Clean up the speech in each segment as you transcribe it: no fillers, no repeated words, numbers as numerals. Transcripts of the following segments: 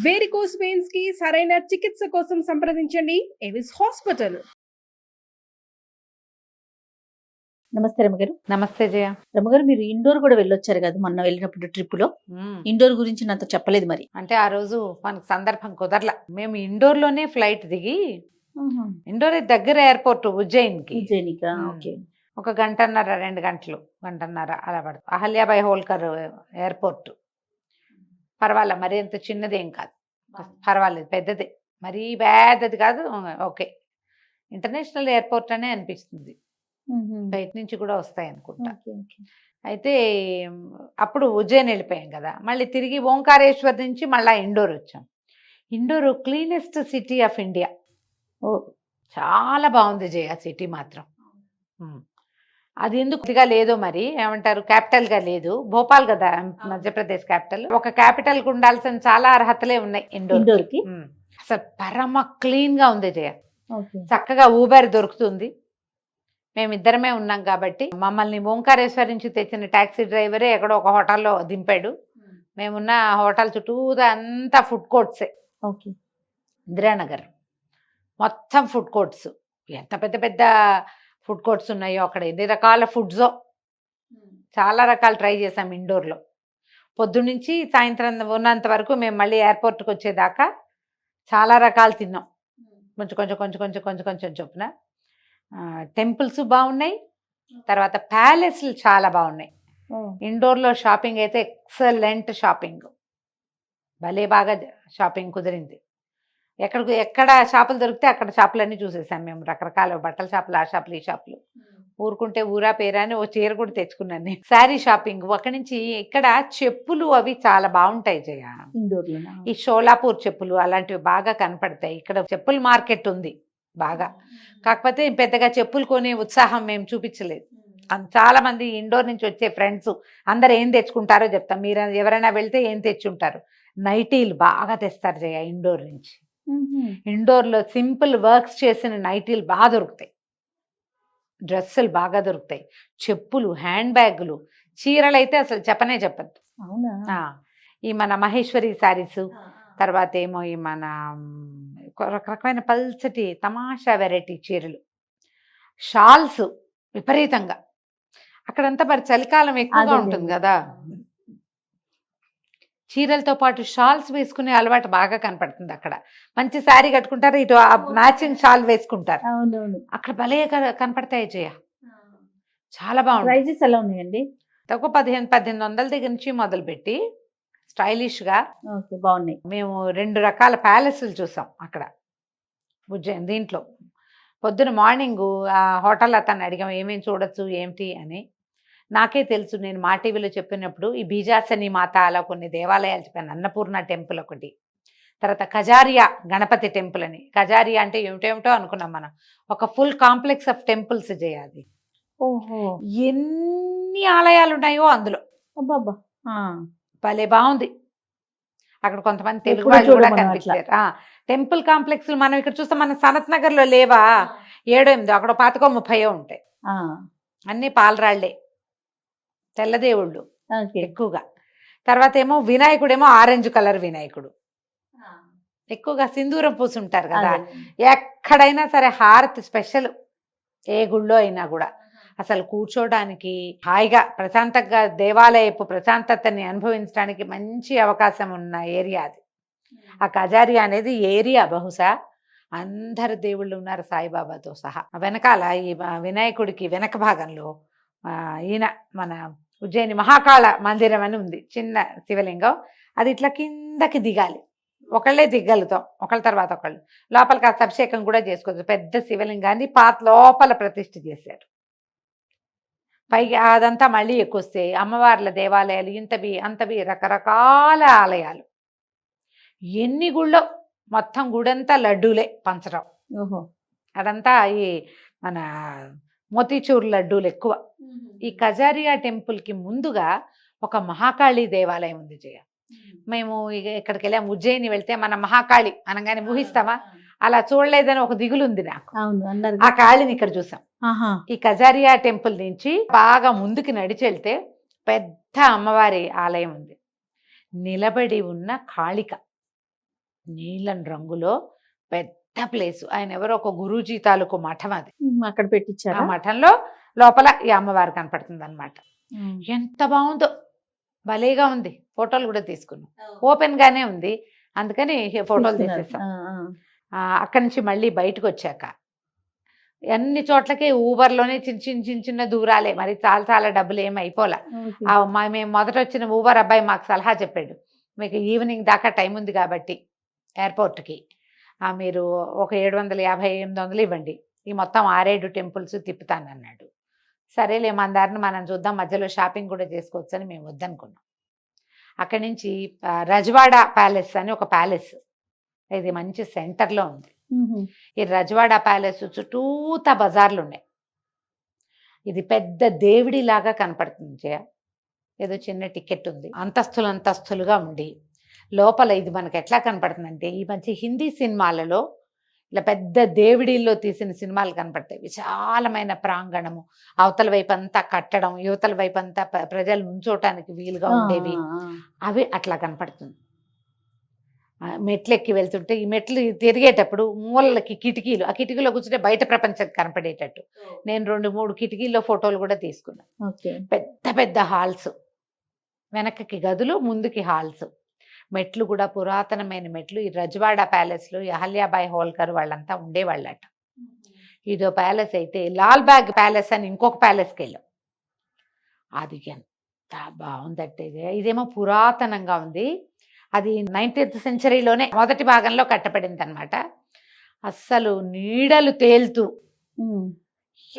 Varicose veins కి సరైన చికిత్స కోసం సంప్రదించండి ఎవిస్ హాస్పిటల్. నమస్తే రమగారు. నమస్తే జయ. రమగారు, మీరు ఇండోర్ కూడా వెళ్ళొచ్చారు కదా మొన్న వెళ్ళినప్పుడు ట్రిప్ లో. ఇండోర్ గురించి నాతో చెప్పలేదు మరి. అంటే ఆ రోజు మనకు సందర్భం కుదరలా. మేము ఇండోర్ లోనే ఫ్లైట్ దిగి, ఇండోర్ దగ్గర ఎయిర్పోర్ట్ ఉజ్జయిన్కి. ఓకే. ఒక గంటన్నర 2 గంటలు, గంటన్నర అలా పడుతుంది. అహల్యాబాయ్ హోల్కర్ ఎయిర్పోర్ట్. పర్వాలే, మరి అంత చిన్నదేం కాదు, పర్వాలేదు, పెద్దదే, మరీ పెద్దది కాదు. ఓకే, ఇంటర్నేషనల్ ఎయిర్పోర్ట్ అనే అనిపిస్తుంది. బయట నుంచి కూడా వస్తాయి అనుకుంటా. అయితే అప్పుడు ఉజ్జయిన్ వెళ్ళిపోయాం కదా, మళ్ళీ తిరిగి ఓంకారేశ్వర్ నుంచి మళ్ళీ ఇండోర్ వచ్చాం. Indore cleanest city of India. చాలా బాగుంది జయ సిటీ మాత్రం. అది ఎందుకుగా లేదో మరి, ఏమంటారు, క్యాపిటల్ గా లేదు. భోపాల్ కదా మధ్యప్రదేశ్ క్యాపిటల్. ఒక క్యాపిటల్ కు ఉండాల్సిన చాలా అర్హతలే ఉన్నాయి ఇండోర్ కి. అసలు పరమ క్లీన్ గా ఉంది జయ. చక్కగా ఊబర్ దొరుకుతుంది. మేమిద్దరమే ఉన్నాం కాబట్టి మమ్మల్ని ఓంకారేశ్వర్ నుంచి తెచ్చిన టాక్సీ డ్రైవరే ఎక్కడో ఒక హోటల్లో దింపాడు. మేమున్న హోటల్ చుట్టూదా అంతా ఫుడ్ కోర్ట్సే. ఇందిరానగర్ మొత్తం ఫుడ్ కోర్ట్స్. ఎంత పెద్ద పెద్ద ఫుడ్ కోర్ట్స్ ఉన్నాయో అక్కడ, ఎన్ని రకాల ఫుడ్సో. చాలా రకాలు ట్రై చేసాం ఇండోర్లో. పొద్దున్నుంచి సాయంత్రం ఉన్నంత వరకు మేము మళ్ళీ ఎయిర్పోర్ట్కి వచ్చేదాకా చాలా రకాలు తిన్నాం. కొంచెం కొంచెం కొంచెం కొంచెం కొంచెం కొంచెం చొప్పున. టెంపుల్స్ బాగున్నాయి, తర్వాత ప్యాలెస్లు చాలా బాగున్నాయి. ఇండోర్లో షాపింగ్ అయితే ఎక్సలెంట్ షాపింగ్, భలే బాగా షాపింగ్ కుదిరింది. ఎక్కడ షాపులు దొరికితే అక్కడ షాపులన్నీ చూసేసాం మేము. రకరకాల బట్టల షాపులు, ఆ షాపులు, ఈ షాపులు. ఊరుకుంటే ఊరా పేరా అని ఓ చీర కూడా తెచ్చుకున్నాను నేను. శారీ షాపింగ్ అక్కడి నుంచి. ఇక్కడ చెప్పులు అవి చాలా బాగుంటాయి జయ ఇండోర్లో. ఈ షోలాపూర్ చెప్పులు అలాంటివి బాగా కనపడతాయి. ఇక్కడ చెప్పుల మార్కెట్ ఉంది బాగా. కాకపోతే పెద్దగా చెప్పులు కొనే ఉత్సాహం మేము చూపించలేదు. చాలా మంది ఇండోర్ నుంచి వచ్చే ఫ్రెండ్స్ అందరు ఏం తెచ్చుకుంటారో చెప్తాం. మీరు ఎవరైనా వెళ్తే ఏం తెచ్చుంటారు? నైటీలు బాగా తెస్తారు జయ ఇండోర్ నుంచి. ఇండోర్లో సింపుల్ వర్క్స్ చేసిన నైటీలు బాగా దొరుకుతాయి, డ్రెస్సులు బాగా దొరుకుతాయి, చెప్పులు, హ్యాండ్ బ్యాగులు, చీరలు అయితే అసలు చెప్పనే చెప్పద్దు. ఈ మన మహేశ్వరి శారీస్, తర్వాత ఏమో ఈ మన రకరకమైన పల్చటి తమాషా వెరైటీ చీరలు, షాల్స్ విపరీతంగా. అక్కడంతా మరి చలికాలం ఎక్కువగా ఉంటుంది కదా, చీరలతో పాటు షాల్స్ వేసుకునే అలవాటు బాగా కనపడుతుంది. అక్కడ మంచి శారీ కట్టుకుంటారు, ఇటు మ్యాచింగ్ షాల్ వేసుకుంటారు. అక్కడ భలే కనపడతాయి జయ, చాలా బాగుంది. ప్రైజెస్ ఎలా ఉన్నాయండి? తక్కువ 1500 దగ్గర నుంచి మొదలుపెట్టి స్టైలిష్గా బాగున్నాయి. మేము 2 రకాల ప్యాలెస్లు చూసాం అక్కడ ఉజ్జయిన్. దీంట్లో పొద్దున మార్నింగు ఆ హోటల్ అతన్ని అడిగాం ఏమేమి చూడొచ్చు ఏమిటి అని. నాకే తెలుసు, నేను మా టీవీలో చెప్పినప్పుడు ఈ బీజాసని మాత అలా కొన్ని దేవాలయాలు చెప్పాను. అన్నపూర్ణ టెంపుల్ ఒకటి, తర్వాత కజారియా గణపతి టెంపుల్ అని. కజారియా అంటే ఏమిటేమిటో అనుకున్నాం మనం. ఒక ఫుల్ కాంప్లెక్స్ ఆఫ్ టెంపుల్స్ చేయాలి. ఎన్ని ఆలయాలు ఉన్నాయో అందులో. భలే బాగుంది. అక్కడ కొంతమంది తెలుగు వాళ్ళు కూడా కనిపించారు. టెంపుల్ కాంప్లెక్స్ మనం ఇక్కడ చూస్తాం, మన సనత్ నగర్ లో లేవా? 7-8, అక్కడ 25-30 ఉంటాయి. అన్ని పాలరాళ్లే, తెల్లదేవుళ్ళు ఎక్కువగా. తర్వాత ఏమో వినాయకుడు ఏమో ఆరెంజ్ కలర్ వినాయకుడు, ఎక్కువగా సింధూరం పూసుంటారు కదా. ఎక్కడైనా సరే హారతి స్పెషల్, ఏ గుళ్ళో అయినా కూడా. అసలు కూర్చోడానికి హాయిగా ప్రశాంతంగా దేవాలయపు ప్రశాంతతని అనుభవించడానికి మంచి అవకాశం ఉన్న ఏరియా అది. ఆ కజారియా అనేది ఏరియా బహుశా అందరు దేవుళ్ళు ఉన్నారు సాయిబాబాతో సహా. వెనకాల ఈ వినాయకుడికి వెనక భాగంలో ఈయన మన ఉజ్జయిని మహాకాళ మందిరం అని ఉంది, చిన్న శివలింగం. అది ఇట్లా కిందకి దిగాలి, ఒకళ్ళే దిగ్గలుతాం, ఒకళ్ళ తర్వాత ఒకళ్ళు. లోపలికి ఆ అభిషేకం కూడా చేసుకోవచ్చు. పెద్ద శివలింగాన్ని లోపల ప్రతిష్ఠ చేశారు. పైగా అదంతా మళ్ళీ ఎక్కువస్తే అమ్మవార్ల దేవాలయాలు ఇంతవి అంతవి రకరకాల ఆలయాలు. ఎన్ని గుళ్ళో, మొత్తం గుడంతా లడ్డూలే పంచడం. అదంతా ఈ మన మోతీచూర్ లడ్డూలు ఎక్కువ. ఈ కజారియా టెంపుల్కి ముందుగా ఒక మహాకాళి దేవాలయం ఉంది జయ. మేము ఇక్కడికి వెళ్ళాము, ఉజ్జయిని వెళ్తే మన మహాకాళి అనగానే ఊహిస్తామా? అలా చూడలేదని ఒక దిగులు ఉంది నాకు. ఆ కాళిని ఇక్కడ చూసాం. ఈ కజారియా టెంపుల్ నుంచి బాగా ముందుకు నడిచి వెళ్తే పెద్ద అమ్మవారి ఆలయం ఉంది. నిలబడి ఉన్న కాళిక, నీలం రంగులో పెద్ద ప్లేస్. ఆయన ఎవరో ఒక గురూజీ తాలూకు మఠం అది. అక్కడ ఆ పెట్టించారా? మఠంలో లోపల ఈ అమ్మవారు కనపడుతుంది అనమాట. ఉమ్. ఎంత బాగుందో, భలేగా ఉంది. ఫోటోలు కూడా తీసుకున్నాం. ఓపెన్ గానే ఉంది, అందుకని ఫోటోలు తీసుకున్నారు. తీసేసాం. ఆ. అక్కడి నుంచి మళ్ళీ బయటకు వచ్చాక అన్ని చోట్లకి ఊబర్లోనే చిన్న దూరాలే, మరి చాలా చాలా డబ్బులు ఏమి అయిపోలే. ఓకే. మేము మొదట వచ్చిన ఊబర్ అబ్బాయి మాకు సలహా చెప్పాడు, మీకు ఈవినింగ్ దాకా టైం ఉంది కాబట్టి ఎయిర్పోర్ట్కి మీరు ఒక 750-800 ఇవ్వండి, ఈ మొత్తం 6-7 టెంపుల్స్ తిప్పుతానన్నాడు. సరేలే, మన దారిని మనం చూద్దాం, మధ్యలో షాపింగ్ కూడా చేసుకోవచ్చు అని మేము వద్దనుకున్నాం. అక్కడి నుంచి రజవాడా ప్యాలెస్ అని ఒక ప్యాలెస్, ఇది మంచి సెంటర్లో ఉంది. ఉహుం. ఈ రజవాడా ప్యాలెస్ చుట్టూత బజార్లు ఉన్నాయి. ఇది పెద్ద దేవుడి లాగా కనపడుతుంది జయ. ఏదో చిన్న టికెట్ ఉంది, అంతస్తులుగా ఉండి లోపల ఇది మనకు ఎట్లా కనపడుతుందంటే, ఈ మధ్య హిందీ సినిమాలలో ఇలా పెద్ద దేవుడిల్లో తీసిన సినిమాలు కనపడతాయి. విశాలమైన ప్రాంగణము, అవతల వైపు అంతా కట్టడం, యువతల వైపు అంతా ప్రజలు నుంచోటానికి వీలుగా ఉండేవి, అవి అట్లా కనపడుతుంది. మెట్లు ఎక్కి వెళ్తుంటే ఈ మెట్లు తిరిగేటప్పుడు మూలలకి కిటికీలు, ఆ కిటికీలో కూర్చుంటే బయట ప్రపంచం కనపడేటట్టు నేను 2-3 కిటికీల్లో ఫోటోలు కూడా తీసుకున్నాను. ఓకే. పెద్ద పెద్ద హాల్స్, వెనక్కి గదులు, ముందుకి హాల్స్, మెట్లు కూడా పురాతనమైన మెట్లు. ఈ రజవాడా ప్యాలెస్లో అహల్యాబాయి హోల్కర్ వాళ్ళంతా ఉండేవాళ్ళట. ఇదో ప్యాలెస్ అయితే లాల్ బాగ్ ప్యాలెస్ అని ఇంకొక ప్యాలెస్కి వెళ్ళాం. అది ఎంత బాగుందంటే ఇదేమో పురాతనంగా ఉంది. అది 19th సెంచరీలోనే మొదటి భాగంలో కట్టబడింది అనమాట. అస్సలు నీడలు తేలుతూ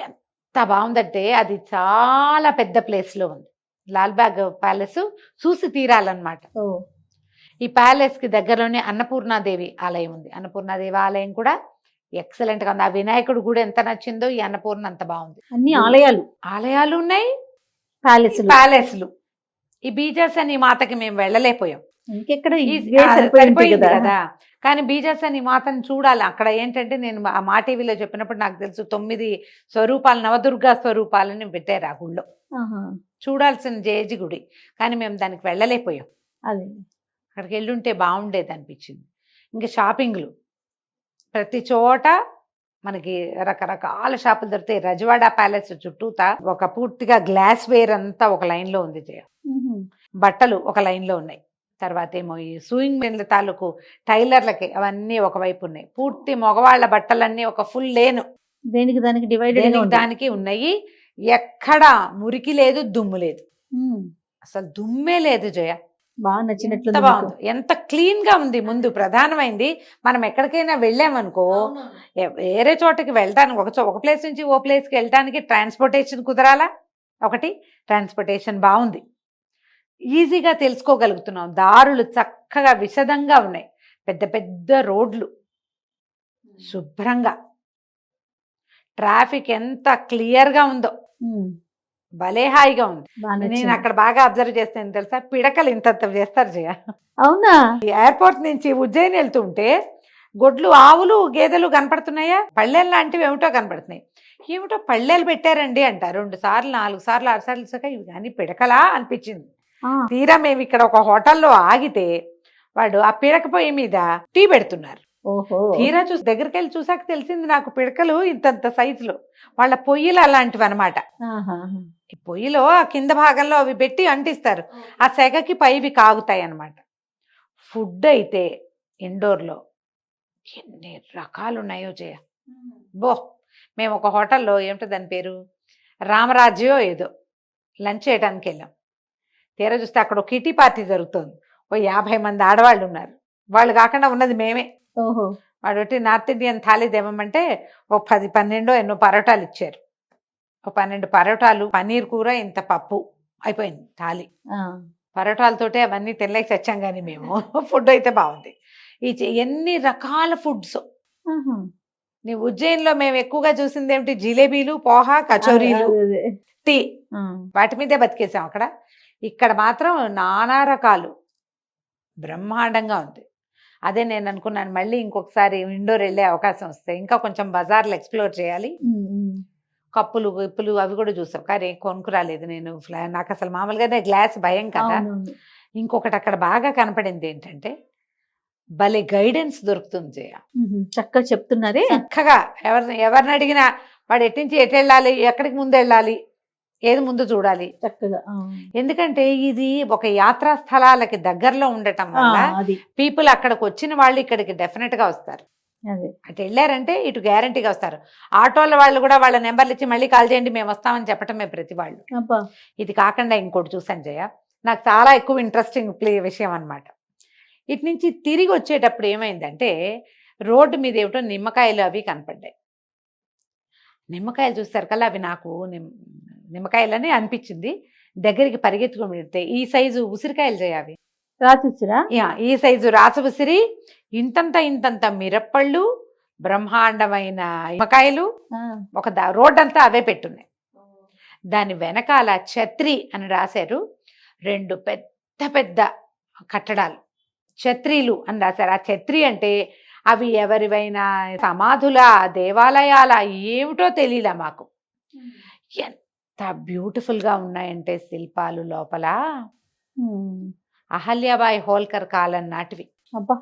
ఎంత బాగుందంటే, అది చాలా పెద్ద ప్లేస్లో ఉంది. లాల్బాగ్ ప్యాలెస్ చూసి తీరాలన్నమాట. ఈ ప్యాలెస్కి దగ్గరలోనే అన్నపూర్ణాదేవి ఆలయం ఉంది. అన్నపూర్ణాదేవి ఆలయం కూడా ఎక్సలెంట్గా ఉంది. ఆ వినాయకుడు కూడా ఎంత నచ్చిందో, ఈ అన్నపూర్ణ అంత బాగుంది. అన్ని ఆలయాలు ఉన్నాయి, ప్యాలెస్లు. ఈ బీజాస్ అని మాతకి మేము వెళ్ళలేకపోయాం, ఇంకెక్కడ సరిపోయింది కదా. కానీ బీజాస్ అని మాతను చూడాలి. అక్కడ ఏంటంటే, నేను ఆ మా టీవీలో చెప్పినప్పుడు నాకు తెలుసు 9 స్వరూపాలు, నవదుర్గా స్వరూపాలని పెట్టారు ఆ గుళ్ళో. చూడాల్సిన జేజి గుడి, కానీ మేము దానికి వెళ్ళలేకపోయాం. అదే అక్కడికి వెళ్ళుంటే బాగుండేది అనిపించింది. ఇంకా షాపింగ్లు ప్రతి చోట మనకి రకరకాల షాపులు దొరుకుతాయి. రజవాడా ప్యాలెస్ చుట్టూతా ఒక పూర్తిగా గ్లాస్ వేర్ అంతా ఒక లైన్లో ఉంది జయ. బట్టలు ఒక లైన్లో ఉన్నాయి. తర్వాత ఏమో ఈ సూయింగ్ మెన్ల తాలూకు టైలర్లకి అవన్నీ ఒకవైపు ఉన్నాయి. పూర్తి మగవాళ్ళ బట్టలన్నీ ఒక ఫుల్ లేను, దేనికి దానికి డివైడెడ్ దానికి ఉన్నాయి. ఎక్కడ మురికి లేదు, దుమ్ము లేదు, అసలు దుమ్మే లేదు జయ. బాగా నచ్చినట్లు బాగుంది, ఎంత క్లీన్ గా ఉంది. ముందు ప్రధానమైంది, మనం ఎక్కడికైనా వెళ్ళామనుకో, వేరే చోటకి వెళ్ళడానికి ఒక ప్లేస్ నుంచి ఓ ప్లేస్కి వెళ్ళడానికి ట్రాన్స్పోర్టేషన్ కుదరాలా. ఒకటి ట్రాన్స్పోర్టేషన్ బాగుంది, ఈజీగా తెలుసుకోగలుగుతున్నాం. దారులు చక్కగా విశదంగా ఉన్నాయి, పెద్ద పెద్ద రోడ్లు, శుభ్రంగా, ట్రాఫిక్ ఎంత క్లియర్గా ఉందో, భలే హాయిగా ఉంది. నేను అక్కడ బాగా అబ్జర్వ్ చేస్తాను తెలుసా, పిడకలు ఇంత చేస్తారు జయ. అవునా? ఎయిర్పోర్ట్ నుంచి ఉజ్జయిని వెళ్తుంటే గొడ్లు, ఆవులు, గేదెలు కనపడుతున్నాయా, పళ్ళెలు లాంటివి ఏమిటో కనపడుతున్నాయి. ఏమిటో పళ్ళెలు పెట్టారండి అంట. 2 సార్లు 4 సార్లు 6 సార్లు చూసాక ఇవి కానీ పిడకలా అనిపించింది. తీరా మేము ఇక్కడ ఒక హోటల్లో ఆగితే వాడు ఆ పిడక పొయ్యి మీద టీ పెడుతున్నారు. తీరా చూసి దగ్గరికి వెళ్ళి చూసాక తెలిసింది నాకు, పిడకలు ఇంతంత సైజులో, వాళ్ళ పొయ్యిలు అలాంటివి అనమాట. ఈ పొయ్యిలో కింద భాగంలో అవి పెట్టి అంటిస్తారు, ఆ సెగకి పైవి కాగుతాయి అన్నమాట. ఫుడ్ అయితే ఇండోర్లో ఎన్ని రకాలు ఉన్నాయో జయ. మేము ఒక హోటల్లో, ఏమిటో దాని పేరు, రామరాజ్యో ఏదో, లంచ్ చేయడానికి వెళ్ళాం. తీరా చూస్తే అక్కడ ఒక కిటీ పార్టీ జరుగుతుంది. 50 మంది ఆడవాళ్ళు ఉన్నారు. వాళ్ళు కాకుండా ఉన్నది మేమే. వాడు ఒకటి నార్త్ ఇండియన్ థాలీ దేమంటే ఒక 10-12 ఎన్నో పరోటాలు ఇచ్చారు. ఒక 12 పరోటాలు, పన్నీర్ కూర, ఇంత పప్పు, అయిపోయింది థాలీ. పరోటాలతోటే అవన్నీ తినలేక చచ్చాం. కానీ మేము ఫుడ్ అయితే బాగుంది. ఎన్ని రకాల ఫుడ్స్. నీ ఉజ్జయిన్లో మేము ఎక్కువగా చూసింది ఏమిటి, జిలేబీలు, పోహా, కచోరీలు, టీ, వాటి మీదే బతికేసాం. ఇక్కడ మాత్రం నానా రకాలు, బ్రహ్మాండంగా ఉంది. అదే నేను అనుకున్నాను, మళ్ళీ ఇంకొకసారి ఇండోర్ వెళ్ళే అవకాశం వస్తే ఇంకా కొంచెం బజార్లు ఎక్స్ప్లోర్ చేయాలి. కప్పులు విప్పులు అవి కూడా చూసాం, కానీ కొనుక్కురాలేదు నేను. నాకు అసలు మామూలుగానే గ్లాస్ భయం కదా. ఇంకొకటి అక్కడ బాగా కనపడింది ఏంటంటే, భలే గైడెన్స్ దొరుకుతుంది జయ. చక్కగా చెప్తున్నారే. చక్కగా ఎవరిని అడిగినా వాడు ఎట్టించి ఎటు వెళ్ళాలి, ఎక్కడికి ముందు వెళ్ళాలి, ఏది ముందు చూడాలి. చక్కగా ఎందుకంటే ఇది ఒక యాత్రా స్థలాలకి దగ్గరలో ఉండటం వల్ల అది పీపుల్ అక్కడికి వచ్చిన వాళ్ళు ఇక్కడికి డెఫినెట్ గా వస్తారు. అదే అటు వెళ్ళారంటే ఇటు గ్యారంటీగా వస్తారు. ఆటోల వాళ్ళు కూడా వాళ్ళ నెంబర్లు ఇచ్చి మళ్ళీ కాల్ చేయండి మేము వస్తామని చెప్పటమే ప్రతి వాళ్ళు. అబ్బా. ఇది కాకుండా ఇంకోటి చూసాను జయ, నాకు చాలా ఎక్కువ ఇంట్రెస్టింగ్ విషయం అన్నమాట. ఇటు నుంచి తిరిగి వచ్చేటప్పుడు ఏమైందంటే రోడ్డు మీద ఏమిటో నిమ్మకాయలు అవి కనపడ్డాయి. నిమ్మకాయలు చూస్తారు కల్లా అవి నాకు నిమ్మకాయలని అనిపించింది. దగ్గరికి పరిగెత్తుకొని పెడితే ఈ సైజు ఉసిరికాయలు జయ అవి. రాత్రిరా ఈ సైజు రాస ఉసిరి, ఇంతంత మిరప్పళ్ళు, బ్రహ్మాండమైన నిమ్మకాయలు, ఒక రోడ్ అంతా అవే పెట్టున్నాయి. దాని వెనకాల ఛత్రి అని రాశారు. 2 పెద్ద కట్టడాలు ఛత్రీలు అని రాశారు. ఆ ఛత్రి అంటే అవి ఎవరివైనా సమాధుల, దేవాలయాల ఏమిటో తెలియలే మాకు. ఎంత బ్యూటిఫుల్ గా ఉన్నాయంటే శిల్పాలు లోపల అహల్యాబాయి హోల్కర్ కాలం నాటివి. అబ్బా,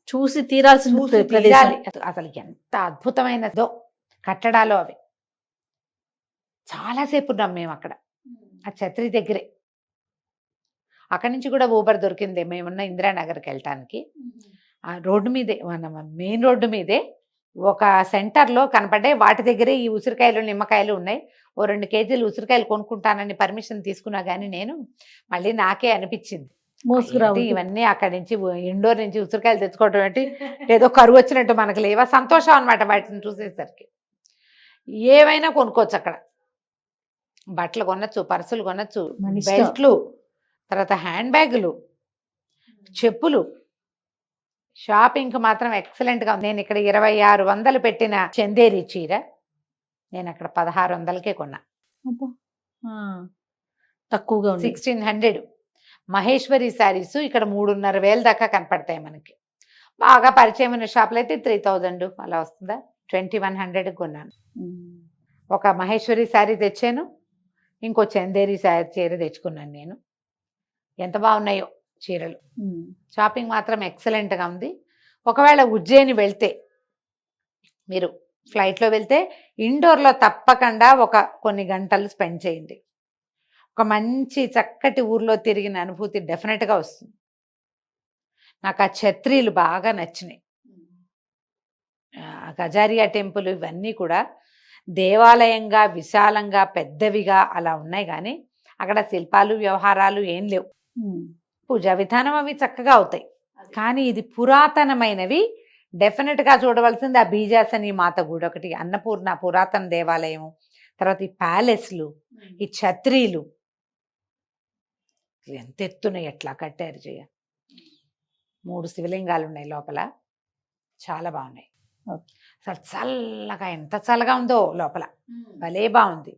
చూసి తీరాల్సిన చూసి తీరాలి. అసలు ఎంత అద్భుతమైనదో కట్టడాలు అవి. చాలాసేపు ఉన్నాం మేము అక్కడ ఆ ఛత్రి దగ్గరే. అక్కడి నుంచి కూడా ఊబర్ దొరికింది మేమున్న ఇందిరానగర్కి వెళ్ళటానికి. ఆ రోడ్డు మీదే, మన మెయిన్ రోడ్డు మీదే ఒక సెంటర్లో కనపడ్డాయి. వాటి దగ్గరే ఈ ఉసిరికాయలు, నిమ్మకాయలు ఉన్నాయి. ఓ 2 కేజీలు ఉసిరికాయలు కొనుక్కుంటానని పర్మిషన్ తీసుకున్నా కానీ నేను మళ్ళీ నాకే అనిపించింది ఇవన్నీ అక్కడి నుంచి ఇండోర్ నుంచి ఉసిరికాయలు తెచ్చుకోవడం ఏంటి, ఏదో కరువు వచ్చినట్టు మనకు లేవా సంతోషం అనమాట వాటిని చూసేసరికి. ఏవైనా కొనుక్కోవచ్చు అక్కడ. బట్టలు కొనొచ్చు, పర్సులు కొనొచ్చు, బెల్ట్లు, తర్వాత హ్యాండ్ బ్యాగులు, చెప్పులు. షాపింగ్కి మాత్రం ఎక్సలెంట్గా ఉంది. నేను ఇక్కడ 2600 పెట్టిన చందేరి చీర నేను అక్కడ 1600కే కొన్నా. తక్కువగా ఉంది. 1600. మహేశ్వరి శారీస్ ఇక్కడ 3,500 దాకా కనపడతాయి మనకి. బాగా పరిచయమైన షాపులు అయితే 3000 అలా వస్తుందా. 2100 కొన్నాను. ఒక మహేశ్వరి శారీ తెచ్చాను, ఇంకో చందేరి చీర తెచ్చుకున్నాను నేను. ఎంత బాగున్నాయో చీరలు. షాపింగ్ మాత్రం ఎక్సలెంట్గా ఉంది. ఒకవేళ ఉజ్జయిని వెళ్తే, మీరు ఫ్లైట్లో వెళ్తే ఇండోర్లో తప్పకుండా కొన్ని గంటలు స్పెండ్ చేయండి. ఒక మంచి చక్కటి ఊర్లో తిరిగిన అనుభూతి డెఫినెట్గా వస్తుంది. నాకు ఆ ఛత్రీలు బాగా నచ్చినాయి. గజారియా టెంపుల్ ఇవన్నీ కూడా దేవాలయంగా విశాలంగా పెద్దవిగా అలా ఉన్నాయి, కానీ అక్కడ శిల్పాలు వ్యవహారాలు ఏం లేవు. పూజా విధానం అవి చక్కగా అవుతాయి, కానీ ఇది పురాతనమైనవి. డెఫినెట్గా చూడవలసింది ఆ బీజాసని మాత గుడి ఒకటి, అన్నపూర్ణ పురాతన దేవాలయం, తర్వాత ఈ ప్యాలెస్లు, ఈ ఛత్రీలు ఎంత ఎత్తున్నాయి, ఎట్లా కట్టారు చేయ. 3 శివలింగాలు ఉన్నాయి లోపల, చాలా బాగున్నాయి. అసలు చల్లగా, ఎంత చల్లగా ఉందో లోపల, భలే బాగుంది.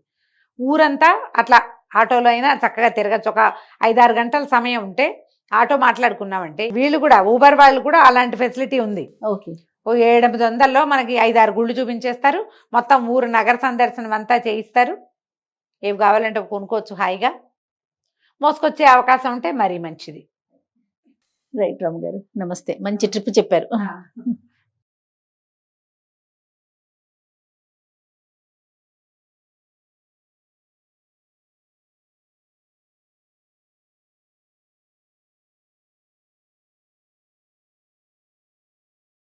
ఊరంతా అట్లా ఆటోలో అయినా చక్కగా తిరగచ్చు. ఒక 5-6 గంటల సమయం ఉంటే ఆటో మాట్లాడుకున్నామంటే, వీళ్ళు కూడా ఊబర్ వాళ్ళు కూడా అలాంటి ఫెసిలిటీ ఉంది. ఓ 700-800లో మనకి 5-6 గుళ్ళు చూపించేస్తారు. మొత్తం ఊరు నగర సందర్శనం అంతా చేయిస్తారు. ఏవి కావాలంటే కొనుక్కోవచ్చు హాయిగా. మోసుకొచ్చే అవకాశం ఉంటే మరీ మంచిది. రైట్ రామ్ గారు, నమస్తే. మంచి ట్రిప్ చెప్పారు.